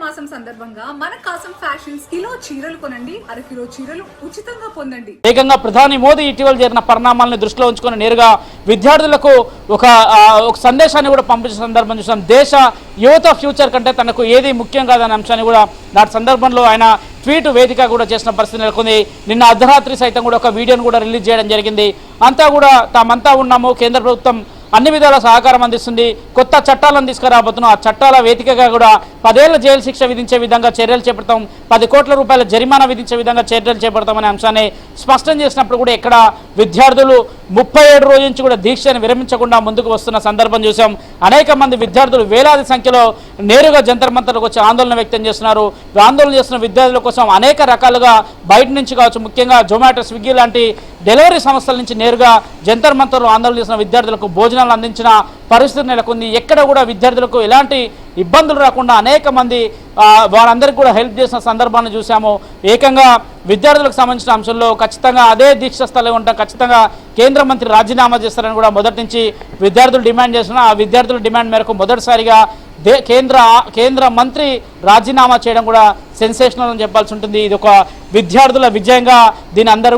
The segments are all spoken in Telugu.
మాసం సందర్భంగా మన కాసం ఫ్యాషన్స్ కిలో చీరలు కొనండి, అరకిలో చీరలు ఉచితంగా పొందండి. ఏకంగా ప్రధాని మోదీ ఇటీవల జరిగిన పరిణామాలను దృష్టిలో ఉంచుకొని నేరుగా విద్యార్థులకు ఒక సందేశాన్ని కూడా పంపించిన సందర్భం చూసాం. దేశ యువత ఫ్యూచర్ కంటే తనకు ఏది ముఖ్యం కాదనే అంశాన్ని కూడా నాటి సందర్భంలో ఆయన ట్వీట్ వేదిక కూడా చేసిన పరిస్థితి నెలకొంది. నిన్న అర్ధరాత్రి సైతం కూడా ఒక వీడియోను కూడా రిలీజ్ చేయడం జరిగింది. అంతా కూడా తామంతా ఉన్నాము, కేంద్ర ప్రభుత్వం అన్ని విధాల సహకారం అందిస్తుంది, కొత్త చట్టాలను తీసుకురాబోతున్నాం, ఆ చట్టాల వేదికగా కూడా 10 ఏళ్ల జైలు శిక్ష విధించే విధంగా చర్యలు చేపడతాం, 10 కోట్ల రూపాయల జరిమానా విధించే విధంగా చర్యలు చేపడతామనే అంశాన్ని స్పష్టం చేసినప్పుడు కూడా ఇక్కడ విద్యార్థులు 37 రోజుల నుంచి కూడా దీక్షను విరమించకుండా ముందుకు వస్తున్న సందర్భం చూసాం. అనేక మంది విద్యార్థులు వేలాది సంఖ్యలో నేరుగా జంతర్ మంతర్లకు వచ్చి ఆందోళన వ్యక్తం చేస్తున్నారు. ఆందోళన చేస్తున్న విద్యార్థుల కోసం అనేక రకాలుగా బయట నుంచి కావచ్చు, ముఖ్యంగా జొమాటో, స్విగ్గీ లాంటి డెలివరీ సంస్థల నుంచి నేరుగా జంతర్ మంతర్లు ఆందోళన చేసిన విద్యార్థులకు భోజనాలు అందించిన పరిస్థితి నెలకొంది. ఎక్కడ కూడా విద్యార్థులకు ఎలాంటి ఇబ్బందులు రాకుండా అనేక మంది వారందరికీ కూడా హెల్ప్ చేసిన సందర్భాన్ని చూసాము. ఏకంగా విద్యార్థులకు సంబంధించిన అంశంలో ఖచ్చితంగా అదే దీక్ష స్థలం ఉంటాం, ఖచ్చితంగా కేంద్ర మంత్రి రాజీనామా చేస్తారని కూడా మొదటి నుంచి విద్యార్థులు డిమాండ్ చేస్తున్న ఆ విద్యార్థుల డిమాండ్ మేరకు మొదటిసారిగా కేంద్ర మంత్రి రాజీనామా చేయడం కూడా సెన్సేషనల్ అని చెప్పాల్సి ఉంటుంది. ఇది ఒక విద్యార్థుల విజయంగా దీని అందరూ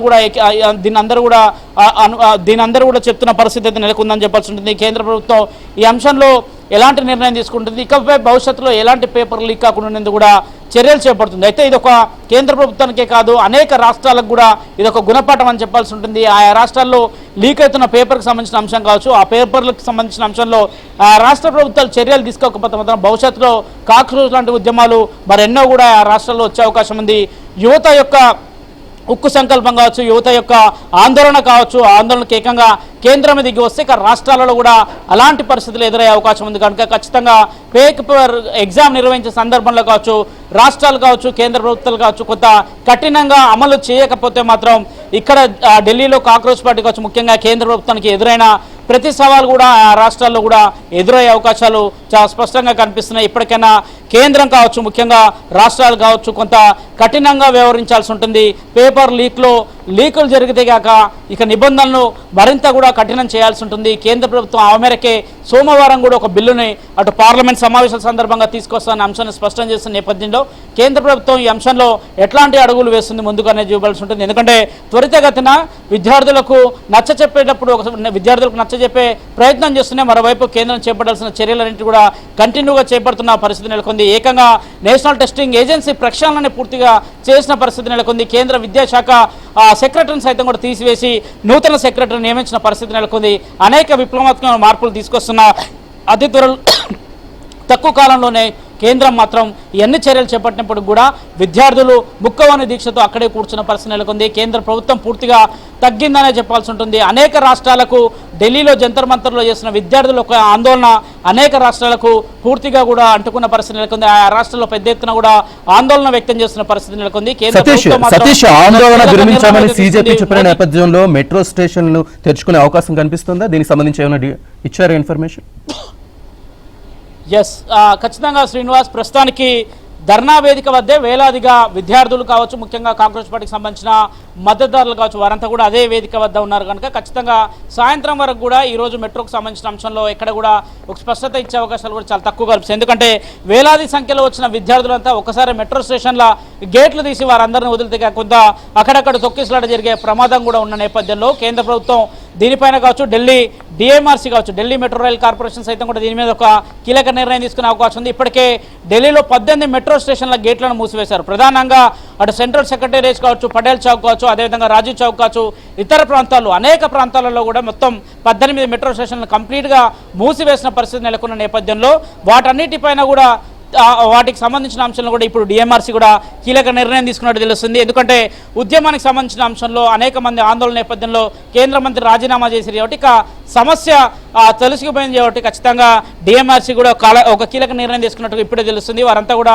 కూడా చెప్తున్న పరిస్థితి అయితే నెలకొందని చెప్పాల్సి ఉంటుంది. కేంద్ర ప్రభుత్వం ఈ అంశంలో ఎలాంటి నిర్ణయం తీసుకుంటుంది, ఇకపై భవిష్యత్తులో ఎలాంటి పేపర్ లీక్ కాకుండా కూడా చర్యలు చేపడుతుంది. అయితే ఇది ఒక కేంద్ర ప్రభుత్వానికే కాదు, అనేక రాష్ట్రాలకు కూడా ఇది ఒక గుణపాఠం అని చెప్పాల్సి ఉంటుంది. ఆయా రాష్ట్రాల్లో లీక్ అవుతున్న పేపర్కి సంబంధించిన అంశం కావచ్చు, ఆ పేపర్లకు సంబంధించిన అంశంలో రాష్ట్ర ప్రభుత్వాలు చర్యలు తీసుకోకపోతే మాత్రం భవిష్యత్తులో కాక్రోచ్ లాంటి ఉద్యమాలు మరెన్నో కూడా ఆ రాష్ట్రాల్లో వచ్చే అవకాశం ఉంది. యువత యొక్క ఉక్కు సంకల్పం కావచ్చు, యువత యొక్క ఆందోళన కావచ్చు, ఆందోళనకు ఏకంగా కేంద్రం దిగి వస్తే ఇక రాష్ట్రాలలో కూడా అలాంటి పరిస్థితులు ఎదురయ్యే అవకాశం ఉంది. కనుక ఖచ్చితంగా పేపర్ ఎగ్జామ్ నిర్వహించే సందర్భంలో కావచ్చు, రాష్ట్రాలు కావచ్చు, కేంద్ర ప్రభుత్వాలు కావచ్చు కొంత కఠినంగా అమలు చేయకపోతే మాత్రం ఇక్కడ ఢిల్లీలో కాక్రోచ్ పార్టీ కావచ్చు, ముఖ్యంగా కేంద్ర ప్రభుత్వానికి ఎదురైన ప్రతి సవాలు కూడా ఆ రాష్ట్రాల్లో కూడా ఎదురయ్యే అవకాశాలు చాలా స్పష్టంగా కనిపిస్తున్నాయి. ఇప్పటికైనా కేంద్రం కావచ్చు, ముఖ్యంగా రాష్ట్రాలు కావచ్చు కొంత కఠినంగా వ్యవహరించాల్సి ఉంటుంది. పేపర్ లీకులు జరిగితే కాక ఇక నిబంధనలు మరింత కూడా కఠినం చేయాల్సి ఉంటుంది. కేంద్ర ప్రభుత్వం ఆ మేరకే సోమవారం కూడా ఒక బిల్లుని అటు పార్లమెంట్ సమావేశాల సందర్భంగా తీసుకొస్తున్న అంశాన్ని స్పష్టం చేస్తున్న నేపథ్యంలో కేంద్ర ప్రభుత్వం ఈ అంశంలో ఎట్లాంటి అడుగులు వేస్తుంది ముందుకు అనేది చూపాల్సి ఉంటుంది. ఎందుకంటే త్వరితగతిన విద్యార్థులకు నచ్చజెప్పే ప్రయత్నం చేస్తూనే మరోవైపు కేంద్రం చేపట్టాల్సిన చర్యలన్నింటి కూడా కంటిన్యూగా చేపడుతున్న పరిస్థితి నెలకొంది. ఏకంగా నేషనల్ టెస్టింగ్ ఏజెన్సీ ప్రక్షాళనని పూర్తిగా చేసిన పరిస్థితి నెలకొంది. కేంద్ర విద్యాశాఖ సెక్రటరీని సైతం కూడా తీసివేసి నూతన సెక్రటరీ నియమించిన పరిస్థితి నెలకొంది. అనేక విప్లవాత్మక మార్పులు తీసుకొస్తున్న అతి త్వరలో తక్కువ కాలంలోనే కేంద్రం మాత్రం ఎన్ని చర్యలు చేపట్టినప్పుడు కూడా విద్యార్థులు ముక్కవని దీక్షతో అక్కడే కూర్చున్న పరిస్థితి నెలకొంది. కేంద్ర ప్రభుత్వం పూర్తిగా తగ్గిందనే చెప్పాల్సి ఉంటుంది. అనేక రాష్ట్రాలకు ఢిల్లీలో జంతర్ మంతర్లో చేసిన విద్యార్థుల యొక్క ఆందోళన అనేక రాష్ట్రాలకు పూర్తిగా కూడా అంటుకున్న పరిస్థితి నెలకొంది. ఆ రాష్ట్రాల్లో పెద్ద ఎత్తున కూడా ఆందోళన వ్యక్తం చేస్తున్న పరిస్థితి నెలకొంది. ఆందోళన విరమించామని సీజేపీ చెప్పిన నేపథ్యంలో మెట్రో స్టేషన్లు తెరుచుకునే అవకాశం కనిపిస్తుందా? దీనికి సంబంధించి ఏమైనా ఇచ్చారా ఇన్ఫర్మేషన్? ఎస్, ఖచ్చితంగా శ్రీనివాస్, ప్రస్తుతానికి ధర్నా వేదిక వద్దే వేలాదిగా విద్యార్థులు కావచ్చు, ముఖ్యంగా కాంగ్రెస్ పార్టీకి సంబంధించిన మద్దతుదారులు కావచ్చు, వారంతా కూడా అదే వేదిక వద్ద ఉన్నారు. కనుక ఖచ్చితంగా సాయంత్రం వరకు కూడా ఈరోజు మెట్రోకు సంబంధించిన అంశంలో ఎక్కడ కూడా ఒక స్పష్టత ఇచ్చే అవకాశాలు కూడా చాలా తక్కువ కనిపిస్తాయి. ఎందుకంటే వేలాది సంఖ్యలో వచ్చిన విద్యార్థులంతా ఒకసారి మెట్రో స్టేషన్ల గేట్లు తీసి వారందరినీ వదిలితే కొంత అక్కడక్కడ తొక్కిసలాట జరిగే ప్రమాదం కూడా ఉన్న నేపథ్యంలో కేంద్ర ప్రభుత్వం దీనిపైన కావచ్చు, ఢిల్లీ డిఎంఆర్సీ కావచ్చు, ఢిల్లీ మెట్రో రైల్ కార్పొరేషన్ సైతం కూడా దీని మీద ఒక కీలక నిర్ణయం తీసుకునే అవకాశం ఉంది. ఇప్పటికే ఢిల్లీలో 18 మెట్రో స్టేషన్ల గేట్లను మూసివేశారు. ప్రధానంగా అటు సెంట్రల్ సెక్రటేరియట్ కావచ్చు, పటేల్ చౌక్ కావచ్చు, అదేవిధంగా రాజీవ్ చౌక్ కావచ్చు, ఇతర ప్రాంతాలు అనేక ప్రాంతాలలో కూడా మొత్తం 18 మెట్రో స్టేషన్లు కంప్లీట్గా మూసివేసిన పరిస్థితి నెలకొన్న నేపథ్యంలో వాటన్నిటిపైన కూడా వాటికి సంబంధించిన అంశంలో కూడా ఇప్పుడు డిఎంఆర్సీ కూడా కీలక నిర్ణయం తీసుకున్నట్టు తెలుస్తుంది. ఎందుకంటే ఉద్యమానికి సంబంధించిన అంశంలో అనేక మంది ఆందోళన నేపథ్యంలో కేంద్ర మంత్రి రాజీనామా చేశారు కాబట్టి ఇక సమస్య తెలుసుకుపోయింది కాబట్టి ఖచ్చితంగా డిఎంఆర్సీ కూడా ఒక కీలక నిర్ణయం తీసుకున్నట్టు ఇప్పుడే తెలుస్తుంది. వారంతా కూడా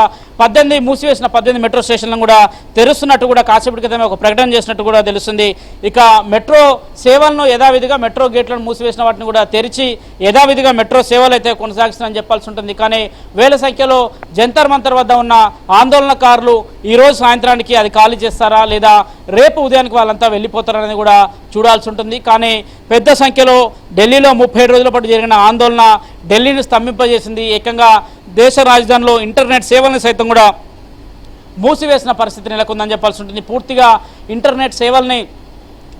మూసివేసిన 18 మెట్రో స్టేషన్లను కూడా తెరుస్తున్నట్టు కూడా కాసేపటి క్రితమే ఒక ప్రకటన చేసినట్టు కూడా తెలుస్తుంది. ఇక మెట్రో సేవలను యథావిధిగా మెట్రో గేట్లను మూసివేసిన వాటిని కూడా తెరిచి యథావిధిగా మెట్రో సేవలు అయితే కొనసాగిస్తారని చెప్పాల్సి ఉంటుంది. కానీ వేల సంఖ్యలో జంతర్ మంతర్ వద్ద ఉన్న ఆందోళనకారులు ఈ రోజు సాయంత్రానికి అది ఖాళీ చేస్తారా లేదా రేపు ఉదయానికి వాళ్ళంతా వెళ్ళిపోతారనేది కూడా చూడాల్సి ఉంటుంది. కానీ పెద్ద సంఖ్యలో ఢిల్లీలో 37 రోజుల పాటు జరిగిన ఆందోళన ఢిల్లీని స్తంభింపజేసింది. ఏకంగా దేశ రాజధానిలో ఇంటర్నెట్ సేవలను సైతం కూడా మూసివేసిన పరిస్థితి నెలకొందని చెప్పాల్సి ఉంటుంది. పూర్తిగా ఇంటర్నెట్ సేవల్ని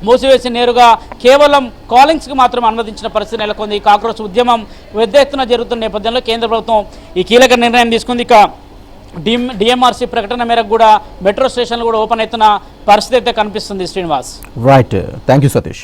మూసివేసి నేరుగా కేవలం కాలింగ్స్కి మాత్రం అనుమతించిన పరిస్థితి నెలకొంది. కాక్రోచ్ ఉద్యమం పెద్ద ఎత్తున జరుగుతున్న నేపథ్యంలో కేంద్ర ప్రభుత్వం ఈ కీలక నిర్ణయం తీసుకుంది. ఇక డిఎంఆర్సీ ప్రకటన మేరకు కూడా మెట్రో స్టేషన్లు కూడా ఓపెన్ అవుతున్న పరిస్థితి అయితే కనిపిస్తుంది. Srinivas, right, thank you Satish.